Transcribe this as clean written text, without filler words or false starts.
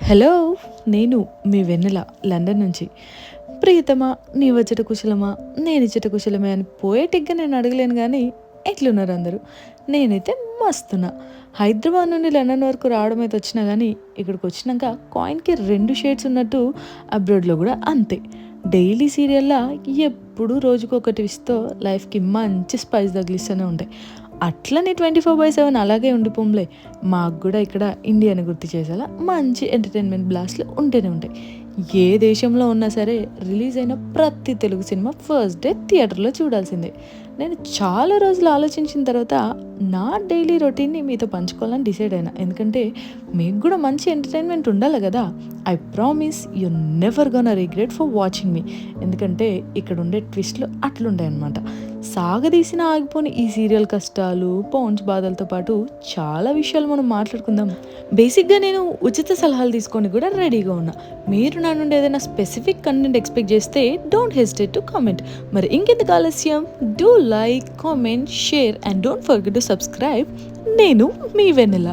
Hello! నేను మీ వెన్నెల London నుంచి. ప్రియతమా నీ వచ్చుట కుశలమా? నేనిచ్చట కుశలమే అని పోయెటిక్‌గా నేను అడగలేను గానీ, ఎట్లున్నారు అందరూ? నేనైతే మస్తున్నా. హైదరాబాద్ నుండి లండన్ వరకు రావడం అయితే వచ్చినా గానీ, ఇక్కడికొచ్చినంక కాయిన్‌కి 2 షేడ్స్ ఉన్నట్టు అబ్రాడ్‌లో గూడా అంతే. డైలీ సీరియల్‌లా ఎప్పుడూ రోజుకొక ట్విస్ట్‌తో లైఫ్‌కి మంచి స్పైస్ తగిలిస్తూనే ఉంటాయి. అట్లని 24/7 అలాగే ఉండిపోంలే. మాకు గూడా ఇక్కడ ఇండియాని గుర్తు చేసేలా మంచి ఎంటర్‌టైన్‌మెంట్ బ్లాస్ట్‌లు ఉంటూనే ఉంటాయి. ఏ దేశంలో ఉన్నా సరే రిలీజ్ అయిన ప్రతి తెలుగు సినిమా ఫస్ట్ డే థియేటర్‌లో చూడాల్సిందే. నేను చాలా రోజులు ఆలోచించిన తర్వాత నా డైలీ రొటీన్‌ని మీతో పంచుకోవాలని డిసైడ్ అయినా. ఎందుకంటే మీకు గూడా మంచి ఎంటర్‌టైన్‌మెంట్ ఉండాలి గదా! I promise you never gonna regret for watching me. ఎందుకంటే ఇక్కడుండే ట్విస్ట్‌లు అట్లుంటాయన్నమాట. సాగదీసిన ఆగిపోని ఈ సీరియల్ కష్టాలు, పౌంచ్ బాధలతో పాటు చాలా విషయాలు మనం మాట్లాడుకుందాం. బేసిక్‌గా నేను ఉచిత సలహాలు తీసుకోనికి గూడా రెడీగా ఉన్నా. మీరు నా నుండి ఏదైనా స్పెసిఫిక్ కంటెంట్ ఎక్స్‌పెక్ట్ చేస్తే డోంట్ హెసిటేట్ టు కామెంట్. మరి ఇంకెందుకు ఆలస్యం? Do like, comment, share and don't forget to subscribe. నేను మీ వెన్నెల.